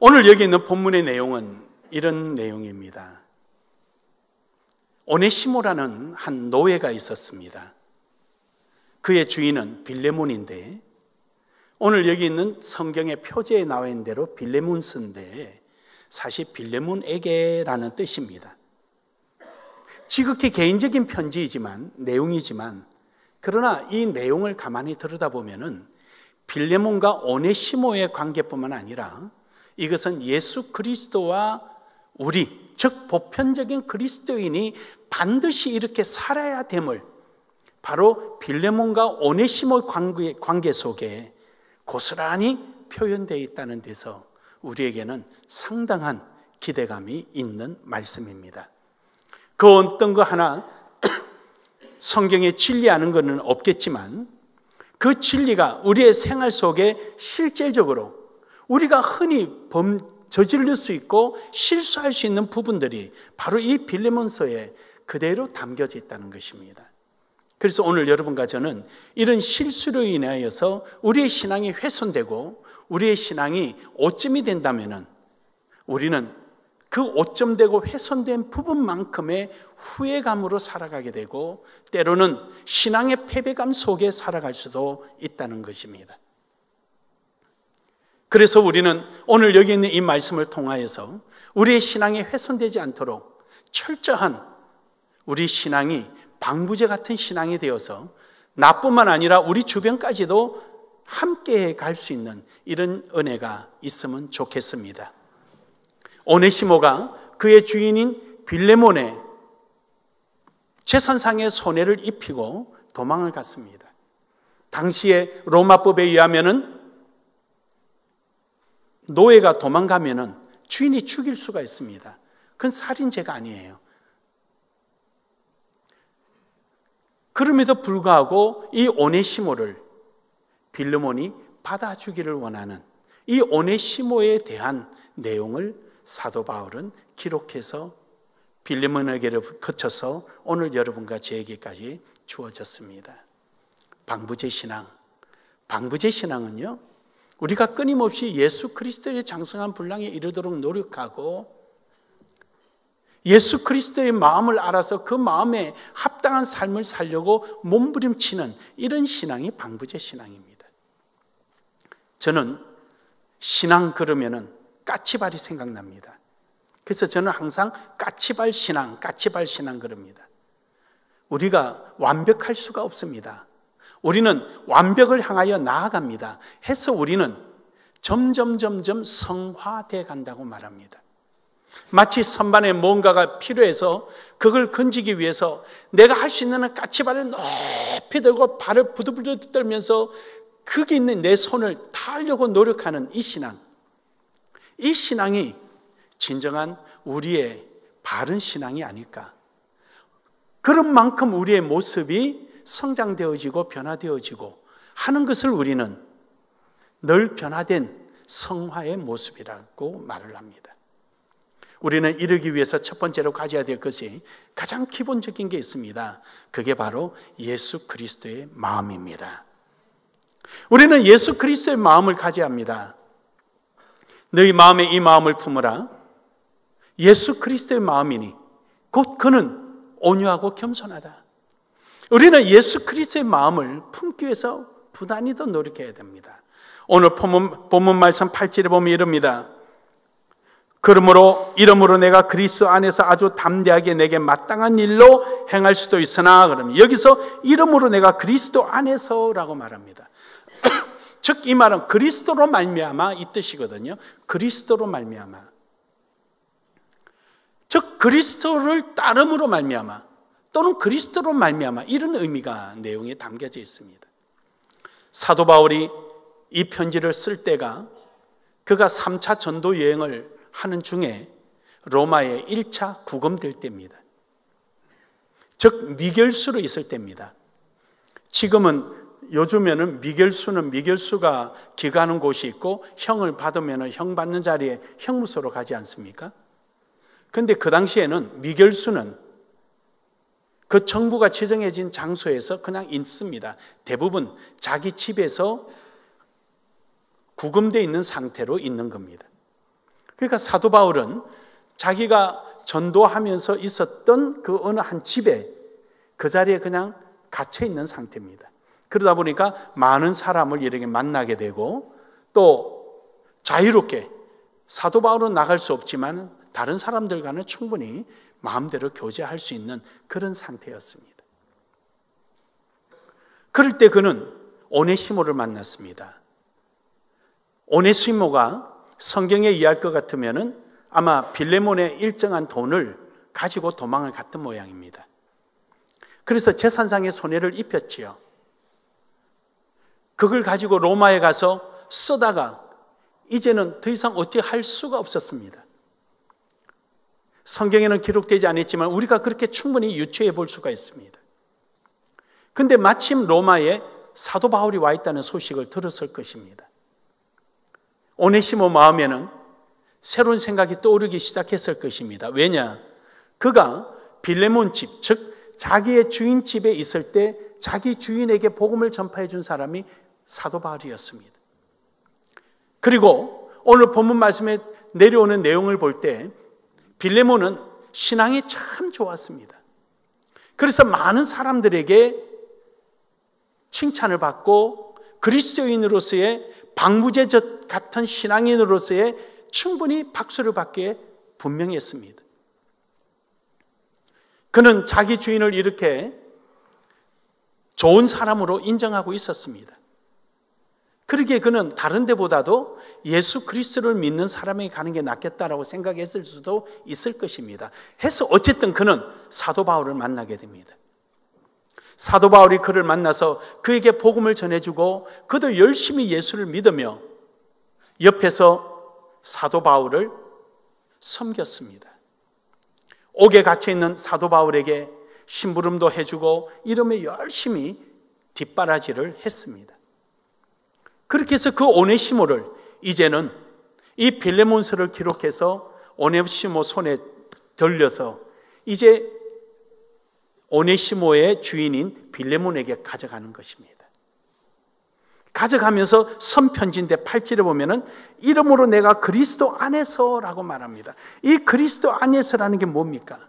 오늘 여기 있는 본문의 내용은 이런 내용입니다. 오네시모라는 한 노예가 있었습니다. 그의 주인은 빌레몬인데, 오늘 여기 있는 성경의 표제에 나와 있는 대로 빌레몬스인데 사실 빌레몬에게라는 뜻입니다. 지극히 개인적인 편지이지만, 내용이지만, 그러나 이 내용을 가만히 들여다보면은 빌레몬과 오네시모의 관계뿐만 아니라 이것은 예수 그리스도와 우리, 즉 보편적인 그리스도인이 반드시 이렇게 살아야 됨을 바로 빌레몬과 오네시모의 관계 속에 고스란히 표현되어 있다는 데서 우리에게는 상당한 기대감이 있는 말씀입니다. 그 어떤 거 하나 성경에 진리하는 것은 없겠지만 그 진리가 우리의 생활 속에 실제적으로 우리가 흔히 저지를 수 있고 실수할 수 있는 부분들이 바로 이 빌레몬서에 그대로 담겨져 있다는 것입니다. 그래서 오늘 여러분과 저는 이런 실수로 인하여서 우리의 신앙이 훼손되고 우리의 신앙이 오점이 된다면 우리는 그 오점되고 훼손된 부분만큼의 후회감으로 살아가게 되고 때로는 신앙의 패배감 속에 살아갈 수도 있다는 것입니다. 그래서 우리는 오늘 여기 있는 이 말씀을 통하여서 우리의 신앙이 훼손되지 않도록 철저한 우리 신앙이 방부제 같은 신앙이 되어서 나뿐만 아니라 우리 주변까지도 함께 갈 수 있는 이런 은혜가 있으면 좋겠습니다. 오네시모가 그의 주인인 빌레몬의 재산상의 손해를 입히고 도망을 갔습니다. 당시에 로마법에 의하면은 노예가 도망가면은 주인이 죽일 수가 있습니다. 그건 살인죄가 아니에요. 그럼에도 불구하고 이 오네시모를 빌레몬이 받아주기를 원하는 이 오네시모에 대한 내용을 사도 바울은 기록해서 빌레몬에게를 거쳐서 오늘 여러분과 저에게까지 주어졌습니다. 방부제 신앙. 방부제 신앙은요, 우리가 끊임없이 예수 그리스도의 장성한 분량에 이르도록 노력하고 예수 그리스도의 마음을 알아서 그 마음에 합당한 삶을 살려고 몸부림치는 이런 신앙이 방부제 신앙입니다. 저는 신앙 그러면은 까치발이 생각납니다. 그래서 저는 항상 까치발 신앙 그럽니다. 우리가 완벽할 수가 없습니다. 우리는 완벽을 향하여 나아갑니다. 해서 우리는 점점 성화돼 간다고 말합니다. 마치 선반에 뭔가가 필요해서 그걸 건지기 위해서 내가 할 수 있는 까치발을 높이 들고 발을 부들부들 떨면서 거기 있는 내 손을 닿으려고 노력하는 이 신앙. 이 신앙이 진정한 우리의 바른 신앙이 아닐까. 그런 만큼 우리의 모습이 성장되어지고 변화되어지고 하는 것을 우리는 늘 변화된 성화의 모습이라고 말을 합니다. 우리는 이르기 위해서 첫 번째로 가져야 될 것이 가장 기본적인 게 있습니다. 그게 바로 예수 그리스도의 마음입니다. 우리는 예수 그리스도의 마음을 가져야 합니다. 너희 마음에 이 마음을 품으라. 예수 그리스도의 마음이니 곧 그는 온유하고 겸손하다. 우리는 예수 그리스도의 마음을 품기 위해서 부단히 더 노력해야 됩니다. 오늘 본문 말씀 8절에 보면 이릅니다. 이러므로 내가 그리스도 안에서 아주 담대하게 내게 마땅한 일로 행할 수도 있으나, 그러면 여기서 이러므로 내가 그리스도 안에서라고 말합니다. 즉 이 말은 그리스도로 말미암아 이 뜻이거든요. 그리스도로 말미암아. 즉 그리스도를 따름으로 말미암아 또는 그리스도로 말미암아 이런 의미가 내용에 담겨져 있습니다. 사도 바울이 이 편지를 쓸 때가 그가 3차 전도 여행을 하는 중에 로마에 1차 구금될 때입니다. 즉 미결수로 있을 때입니다. 요즘에는 미결수가 기가하는 곳이 있고 형을 받으면 형 받는 자리에 형무소로 가지 않습니까? 그런데 그 당시에는 미결수는 그 정부가 지정해진 장소에서 그냥 있습니다. 대부분 자기 집에서 구금되어 있는 상태로 있는 겁니다. 그러니까 사도 바울은 자기가 전도하면서 있었던 그 어느 한 집에 그 자리에 그냥 갇혀 있는 상태입니다. 그러다 보니까 많은 사람을 이렇게 만나게 되고 또 자유롭게 사도 바울은 나갈 수 없지만 다른 사람들과는 충분히 마음대로 교제할 수 있는 그런 상태였습니다. 그럴 때 그는 오네시모를 만났습니다. 오네시모가 성경에 이해할 것 같으면 아마 빌레몬의 일정한 돈을 가지고 도망을 갔던 모양입니다. 그래서 재산상의 손해를 입혔지요. 그걸 가지고 로마에 가서 쓰다가 이제는 더 이상 어떻게 할 수가 없었습니다. 성경에는 기록되지 않았지만 우리가 그렇게 충분히 유추해 볼 수가 있습니다. 근데 마침 로마에 사도 바울이 와 있다는 소식을 들었을 것입니다. 오네시모 마음에는 새로운 생각이 떠오르기 시작했을 것입니다. 왜냐? 그가 빌레몬 집, 즉 자기의 주인 집에 있을 때 자기 주인에게 복음을 전파해 준 사람이 사도 바울이었습니다. 그리고 오늘 본문 말씀에 내려오는 내용을 볼 때 빌레몬은 신앙이 참 좋았습니다. 그래서 많은 사람들에게 칭찬을 받고 그리스도인으로서의 방부제 같은 신앙인으로서의 충분히 박수를 받기에 분명했습니다. 그는 자기 주인을 이렇게 좋은 사람으로 인정하고 있었습니다. 그러기에 그는 다른 데보다도 예수 그리스도를 믿는 사람에게 가는 게 낫겠다라고 생각했을 수도 있을 것입니다. 해서 어쨌든 그는 사도 바울을 만나게 됩니다. 사도 바울이 그를 만나서 그에게 복음을 전해주고 그도 열심히 예수를 믿으며 옆에서 사도 바울을 섬겼습니다. 옥에 갇혀있는 사도 바울에게 심부름도 해주고 이러며 열심히 뒷바라지를 했습니다. 그렇게 해서 그 오네시모를 이제는 이 빌레몬서를 기록해서 오네시모 손에 들려서 이제 오네시모의 주인인 빌레몬에게 가져가는 것입니다. 가져가면서 선편지인데 8절에 보면은 이름으로 내가 그리스도 안에서라고 말합니다. 이 그리스도 안에서라는 게 뭡니까?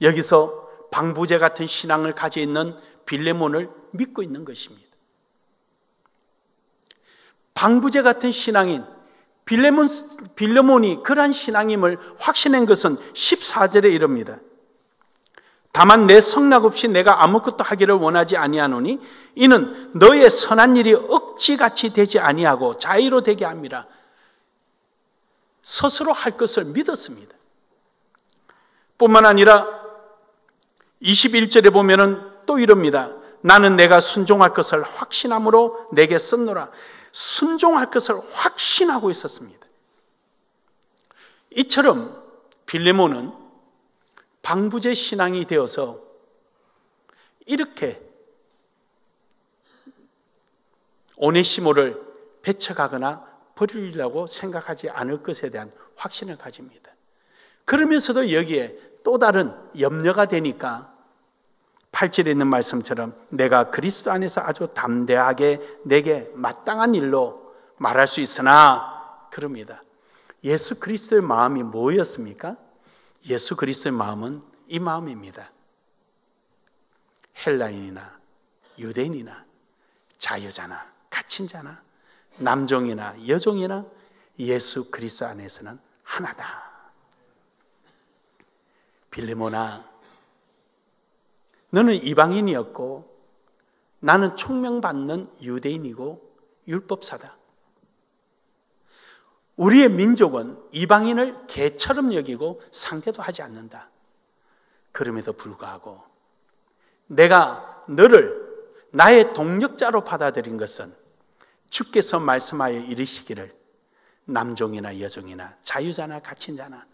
여기서 방부제 같은 신앙을 가지고 있는 빌레몬을 믿고 있는 것입니다. 방부제 같은 신앙인 빌레몬이 그러한 신앙임을 확신한 것은 14절에 이릅니다. 다만 내 성락 없이 내가 아무것도 하기를 원하지 아니하노니 이는 너의 선한 일이 억지같이 되지 아니하고 자의로 되게 함이라. 스스로 할 것을 믿었습니다. 뿐만 아니라 21절에 보면은 또 이럽니다. 나는 내가 순종할 것을 확신함으로 내게 썼노라. 순종할 것을 확신하고 있었습니다. 이처럼 빌레몬은 방부제 신앙이 되어서 이렇게 오네시모를 배척하거나 버리려고 생각하지 않을 것에 대한 확신을 가집니다. 그러면서도 여기에 또 다른 염려가 되니까 8절에 있는 말씀처럼 내가 그리스도 안에서 아주 담대하게 내게 마땅한 일로 말할 수 있으나 그럽니다. 예수 그리스도의 마음이 뭐였습니까? 예수 그리스도의 마음은 이 마음입니다. 헬라인이나 유대인이나 자유자나 갇힌 자나 남종이나 여종이나 예수 그리스도 안에서는 하나다. 빌레몬아, 너는 이방인이었고 나는 총명받는 유대인이고 율법사다. 우리의 민족은 이방인을 개처럼 여기고 상대도 하지 않는다. 그럼에도 불구하고 내가 너를 나의 동력자로 받아들인 것은 주께서 말씀하여 이르시기를 남종이나 여종이나 자유자나 갇힌 자나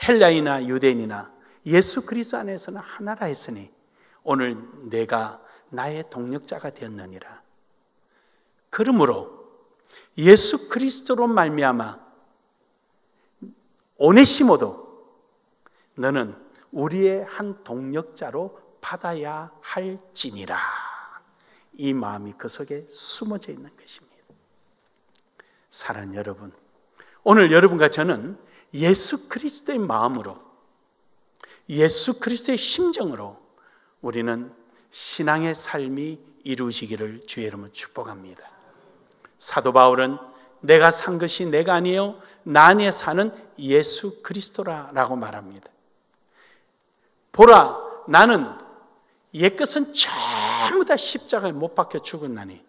헬라인이나 유대인이나 예수 그리스도 안에서는 하나라 했으니 오늘 내가 나의 동력자가 되었느니라. 그러므로 예수 그리스도로 말미암아 오네시모도 너는 우리의 한 동력자로 받아야 할지니라. 이 마음이 그 속에 숨어져 있는 것입니다. 사랑하는 여러분, 오늘 여러분과 저는 예수 그리스도의 마음으로, 예수 그리스도의 심정으로 우리는 신앙의 삶이 이루어지기를 주의 이름으로 축복합니다. 사도 바울은 내가 산 것이 내가 아니요 나 안에 사는 예수 그리스도라라고 말합니다. 보라, 나는 옛것은 전부 다 십자가에 못 박혀 죽었나니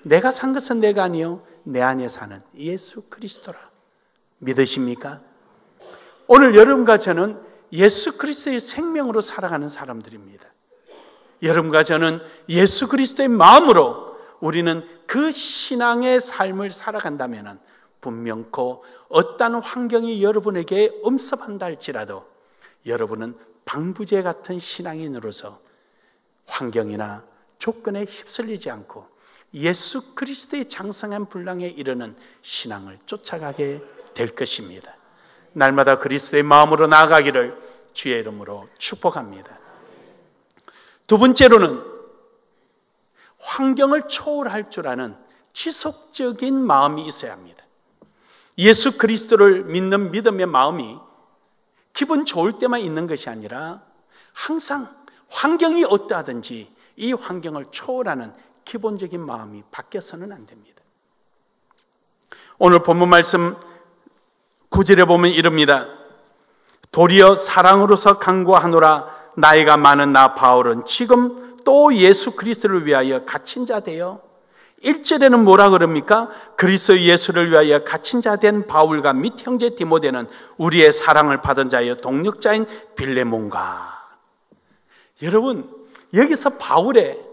내가 산 것은 내가 아니요 내 안에 사는 예수 그리스도라. 믿으십니까? 오늘 여러분과 저는 예수 그리스도의 생명으로 살아가는 사람들입니다. 여러분과 저는 예수 그리스도의 마음으로 우리는 그 신앙의 삶을 살아간다면 분명코 어떤 환경이 여러분에게 엄습한다 할지라도 여러분은 방부제 같은 신앙인으로서 환경이나 조건에 휩쓸리지 않고 예수 그리스도의 장성한 분량에 이르는 신앙을 쫓아가게 될 것입니다. 날마다 그리스도의 마음으로 나아가기를 주의 이름으로 축복합니다. 두 번째로는 환경을 초월할 줄 아는 지속적인 마음이 있어야 합니다. 예수 그리스도를 믿는 믿음의 마음이 기분 좋을 때만 있는 것이 아니라 항상 환경이 어떠하든지 이 환경을 초월하는 기본적인 마음이 바뀌어서는 안 됩니다. 오늘 본문 말씀 9절에 보면 이릅니다. 도리어 사랑으로서 간구하노라. 나이가 많은 나 바울은 지금 또 예수 그리스도를 위하여 갇힌 자 되어 1절에는 뭐라 그럽니까? 그리스도 예수를 위하여 갇힌 자 된 바울과 및 형제 디모데는 우리의 사랑을 받은 자여 동력자인 빌레몬과. 여러분, 여기서 바울의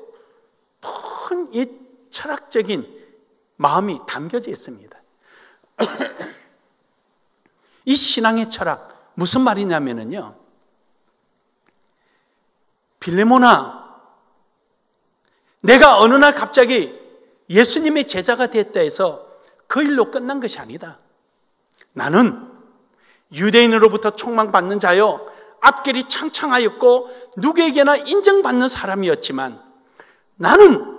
큰 이 철학적인 마음이 담겨져 있습니다. 이 신앙의 철학 무슨 말이냐면요, 빌레몬아, 내가 어느 날 갑자기 예수님의 제자가 됐다 해서 그 일로 끝난 것이 아니다. 나는 유대인으로부터 촉망받는 자요, 앞길이 창창하였고 누구에게나 인정받는 사람이었지만 나는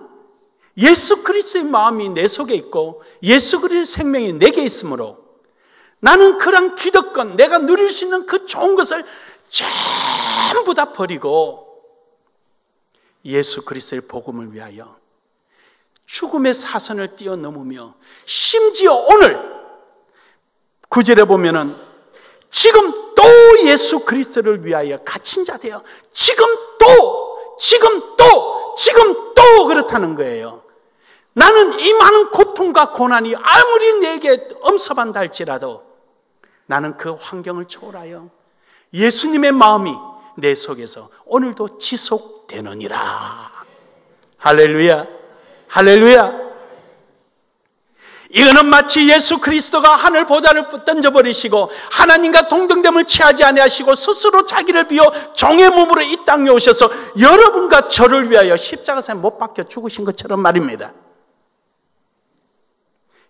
예수 그리스도의 마음이 내 속에 있고 예수 그리스도의 생명이 내게 있으므로 나는 그런 기득권, 내가 누릴 수 있는 그 좋은 것을 전부 다 버리고 예수 그리스도의 복음을 위하여 죽음의 사선을 뛰어넘으며 심지어 오늘 9절에 보면은 지금 또 예수 그리스도를 위하여 갇힌 자 되어 지금 또 그렇다는 거예요. 나는 이 많은 고통과 고난이 아무리 내게 엄습한다 할지라도 나는 그 환경을 초월하여 예수님의 마음이 내 속에서 오늘도 지속되느니라. 할렐루야, 할렐루야. 이거는 마치 예수 그리스도가 하늘 보좌를 던져버리시고 하나님과 동등됨을 취하지 아니하시고 스스로 자기를 비워 종의 몸으로 이 땅에 오셔서 여러분과 저를 위하여 십자가에 못 박혀 죽으신 것처럼 말입니다.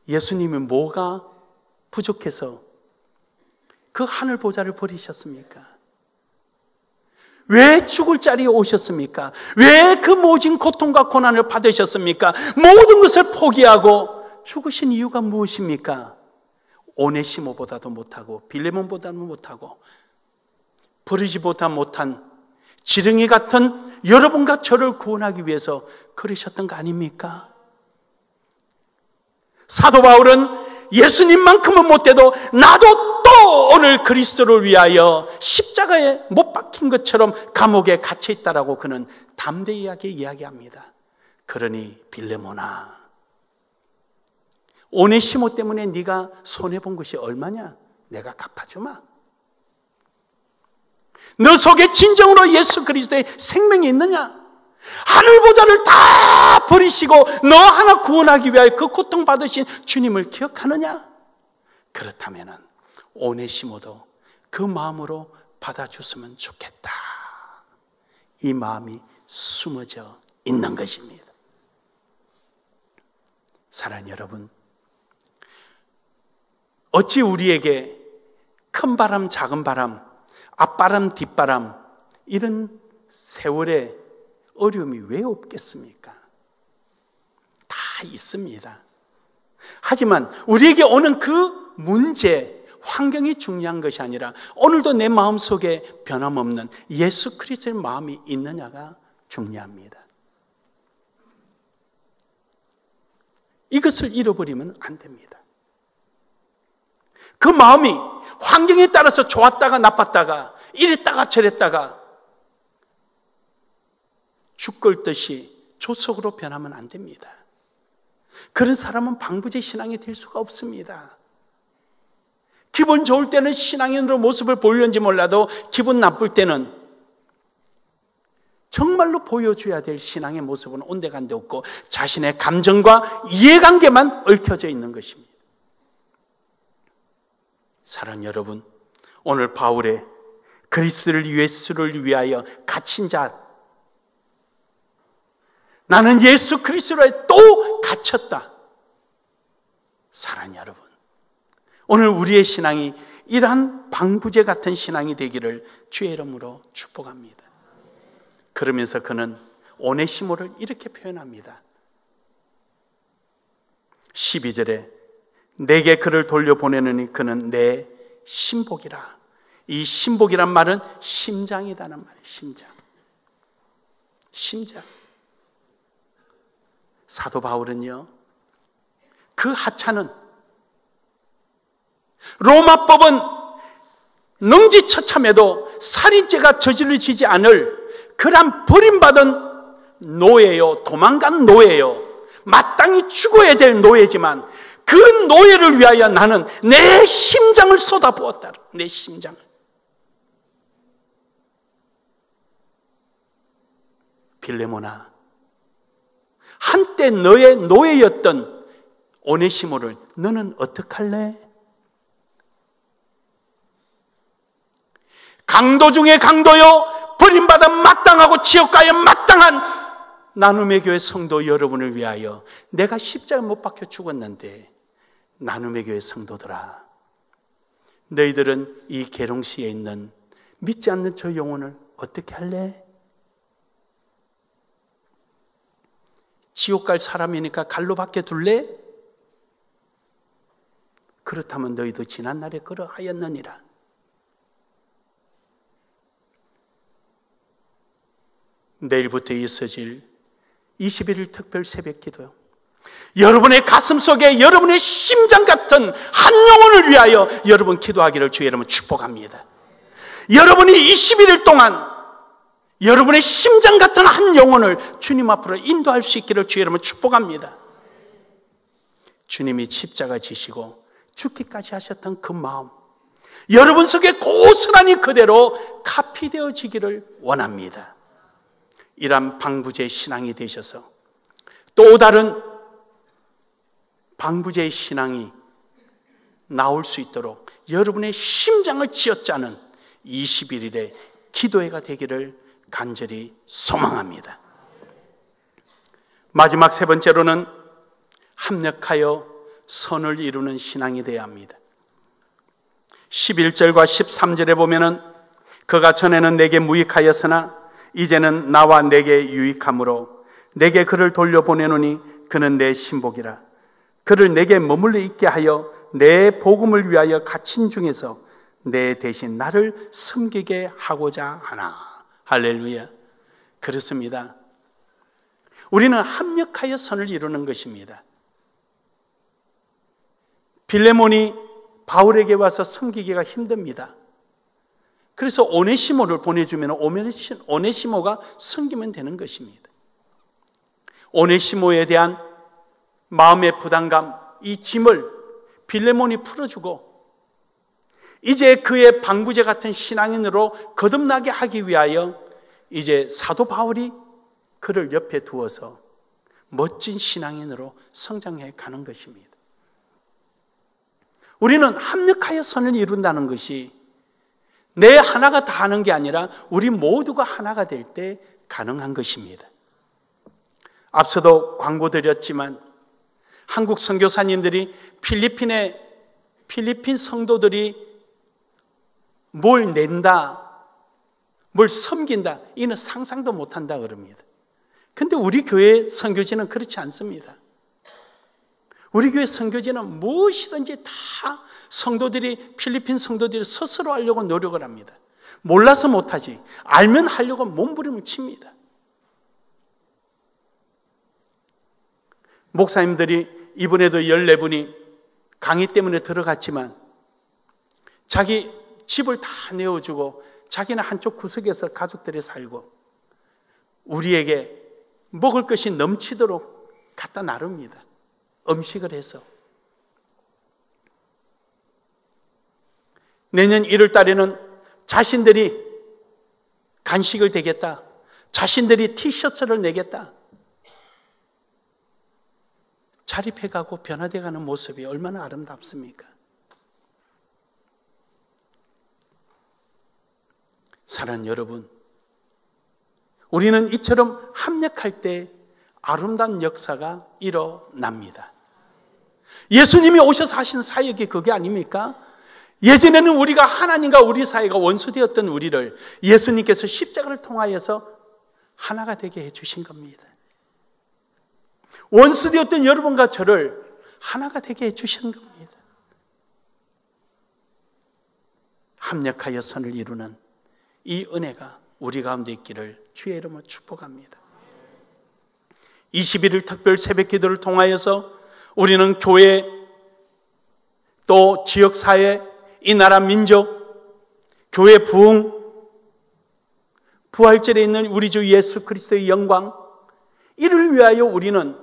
예수님이 뭐가 부족해서 그 하늘 보좌를 버리셨습니까? 왜 죽을 자리에 오셨습니까? 왜 그 모진 고통과 고난을 받으셨습니까? 모든 것을 포기하고 죽으신 이유가 무엇입니까? 오네시모보다도 못하고 빌레몬보다도 못하고 버리지보다 못한 지렁이 같은 여러분과 저를 구원하기 위해서 그러셨던 거 아닙니까? 사도 바울은 예수님만큼은 못돼도 나도 또 오늘 그리스도를 위하여 십자가에 못 박힌 것처럼 감옥에 갇혀 있다라고 그는 담대하게 이야기합니다. 그러니 빌레몬아, 오네시모 때문에 네가 손해본 것이 얼마냐? 내가 갚아주마. 너 속에 진정으로 예수 그리스도의 생명이 있느냐? 하늘 보좌를 다 버리시고 너 하나 구원하기 위하여 그 고통받으신 주님을 기억하느냐? 그렇다면 오네시모도 그 마음으로 받아줬으면 좋겠다. 이 마음이 숨어져 있는 것입니다. 사랑하는 여러분, 어찌 우리에게 큰 바람, 작은 바람, 앞바람, 뒷바람, 이런 세월의 어려움이 왜 없겠습니까? 다 있습니다. 하지만 우리에게 오는 그 문제, 환경이 중요한 것이 아니라 오늘도 내 마음속에 변함없는 예수 그리스도의 마음이 있느냐가 중요합니다. 이것을 잃어버리면 안 됩니다. 그 마음이 환경에 따라서 좋았다가 나빴다가 이랬다가 저랬다가 죽 끓듯이 조속으로 변하면 안 됩니다. 그런 사람은 방부제 신앙이 될 수가 없습니다. 기분 좋을 때는 신앙인으로 모습을 보이는지 몰라도 기분 나쁠 때는 정말로 보여줘야 될 신앙의 모습은 온데간데 없고 자신의 감정과 이해관계만 얽혀져 있는 것입니다. 사랑하는 여러분, 오늘 바울의 그리스도를 예수를 위하여 갇힌 자, 나는 예수 그리스도에 또 갇혔다. 사랑하는 여러분, 오늘 우리의 신앙이 이러한 방부제 같은 신앙이 되기를 주의 이름으로 축복합니다. 그러면서 그는 오네시모를 이렇게 표현합니다. 12절에 내게 그를 돌려보내느니 그는 내 신복이라. 이 신복이란 말은 심장이라는 말이에요. 심장. 사도 바울은요, 그 하찮은 로마법은 능지처참해도 살인죄가 저질러지지 않을 그런 버림받은 노예요. 도망간 노예요. 마땅히 죽어야 될 노예지만 그 노예를 위하여 나는 내 심장을 쏟아부었다. 내 심장을. 빌레모나, 한때 너의 노예였던 오네시모를 너는 어떡할래? 강도 중에 강도요, 버림받아 마땅하고 지옥 가야 마땅한 나눔의 교회 성도 여러분을 위하여 내가 십자가에 못 박혀 죽었는데, 나눔의 교회 성도들아, 너희들은 이 계룡시에 있는 믿지 않는 저 영혼을 어떻게 할래? 지옥 갈 사람이니까 갈로 밖에 둘래? 그렇다면 너희도 지난날에 그러하였느니라. 내일부터 있어질 21일 특별 새벽 기도요, 여러분의 가슴 속에 여러분의 심장 같은 한 영혼을 위하여 여러분 기도하기를 주의 이름으로 축복합니다. 여러분이 21일 동안 여러분의 심장 같은 한 영혼을 주님 앞으로 인도할 수 있기를 주의 이름으로 축복합니다. 주님이 십자가 지시고 죽기까지 하셨던 그 마음, 여러분 속에 고스란히 그대로 카피되어지기를 원합니다. 이러한 방부제 신앙이 되셔서 또 다른 방부제의 신앙이 나올 수 있도록 여러분의 심장을 쥐어짜는 21일의 기도회가 되기를 간절히 소망합니다. 마지막 세 번째로는 합력하여 선을 이루는 신앙이 되어야 합니다. 11절과 13절에 보면은 그가 전에는 내게 무익하였으나 이제는 나와 내게 유익함으로 내게 그를 돌려보내노니 그는 내 신복이라. 그를 내게 머물러 있게 하여 내 복음을 위하여 갇힌 중에서 내 대신 나를 섬기게 하고자 하나. 할렐루야. 그렇습니다. 우리는 합력하여 선을 이루는 것입니다. 빌레몬이 바울에게 와서 섬기기가 힘듭니다. 그래서 오네시모를 보내주면 오네시모가 섬기면 되는 것입니다. 오네시모에 대한 마음의 부담감, 이 짐을 빌레몬이 풀어주고 이제 그의 방부제 같은 신앙인으로 거듭나게 하기 위하여 이제 사도 바울이 그를 옆에 두어서 멋진 신앙인으로 성장해 가는 것입니다. 우리는 합력하여 선을 이룬다는 것이 내 하나가 다 하는 게 아니라 우리 모두가 하나가 될 때 가능한 것입니다. 앞서도 광고 드렸지만 한국 선교사님들이 필리핀 성도들이 뭘 낸다, 뭘 섬긴다, 이는 상상도 못한다 그럽니다. 근데 우리 교회 선교지는 그렇지 않습니다. 우리 교회 선교지는 무엇이든지 다 성도들이, 필리핀 성도들이 스스로 하려고 노력을 합니다. 몰라서 못하지, 알면 하려고 몸부림을 칩니다. 목사님들이 이번에도 14분이 강의 때문에 들어갔지만 자기 집을 다 내어주고 자기는 한쪽 구석에서 가족들이 살고 우리에게 먹을 것이 넘치도록 갖다 나릅니다. 음식을 해서. 내년 1월 달에는 자신들이 간식을 대겠다, 자신들이 티셔츠를 내겠다, 자립해가고 변화돼가는 모습이 얼마나 아름답습니까? 사랑하는 여러분, 우리는 이처럼 합력할 때 아름다운 역사가 일어납니다. 예수님이 오셔서 하신 사역이 그게 아닙니까? 예전에는 우리가 하나님과 우리 사이가 원수되었던 우리를 예수님께서 십자가를 통하여서 하나가 되게 해주신 겁니다. 원수되었던 여러분과 저를 하나가 되게 해주신 겁니다. 합력하여 선을 이루는 이 은혜가 우리 가운데 있기를 주의 이름으로 축복합니다. 21일 특별 새벽 기도를 통하여서 우리는 교회, 또 지역사회, 이 나라 민족, 교회 부흥, 부활절에 있는 우리 주 예수 그리스도의 영광, 이를 위하여 우리는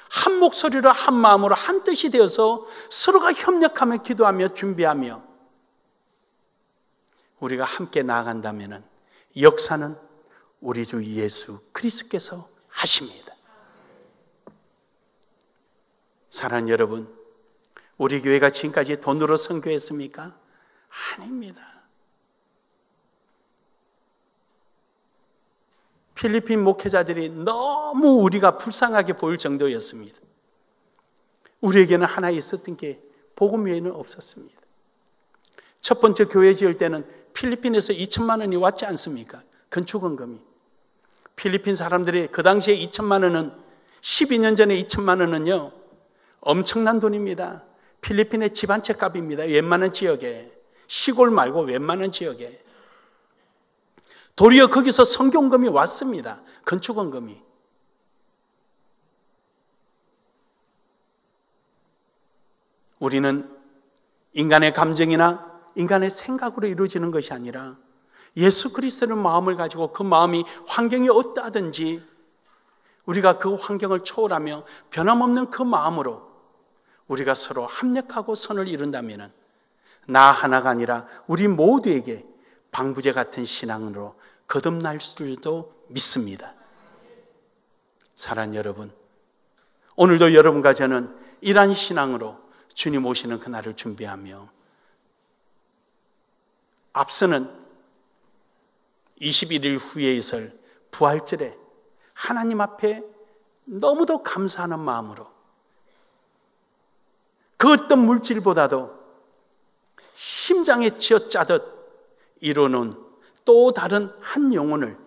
한 목소리로 한 마음으로 한 뜻이 되어서 서로가 협력하며 기도하며 준비하며 우리가 함께 나아간다면 역사는 우리 주 예수 그리스도께서 하십니다. 사랑하는 여러분, 우리 교회가 지금까지 돈으로 선교했습니까? 아닙니다. 필리핀 목회자들이 너무 우리가 불쌍하게 보일 정도였습니다. 우리에게는 하나 있었던 게 복음 외에는 없었습니다. 첫 번째 교회 지을 때는 필리핀에서 2천만 원이 왔지 않습니까? 건축원금이. 필리핀 사람들이 그 당시에 2천만 원은 12년 전에 2천만 원은요 엄청난 돈입니다. 필리핀의 집 한 채 값입니다. 웬만한 지역에, 시골 말고 웬만한 지역에. 도리어 거기서 성경금이 왔습니다. 건축원금이. 우리는 인간의 감정이나 인간의 생각으로 이루어지는 것이 아니라 예수 그리스도의 마음을 가지고 그 마음이 환경이 어떠하든지 우리가 그 환경을 초월하며 변함없는 그 마음으로 우리가 서로 합력하고 선을 이룬다면 나 하나가 아니라 우리 모두에게 방부제 같은 신앙으로 거듭날 줄도 믿습니다. 사랑하는 여러분, 오늘도 여러분과 저는 이러한 신앙으로 주님 오시는 그날을 준비하며 앞서는 21일 후에 있을 부활절에 하나님 앞에 너무도 감사하는 마음으로 그 어떤 물질보다도 심장에 쥐어짜듯 이루어놓은 또 다른 한 영혼을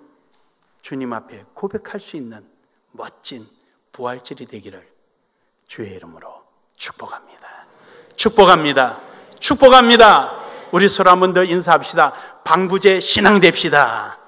주님 앞에 고백할 수 있는 멋진 부활절이 되기를 주의 이름으로 축복합니다. 축복합니다. 축복합니다. 우리 서로 한 번 더 인사합시다. 방부제 신앙 됩시다.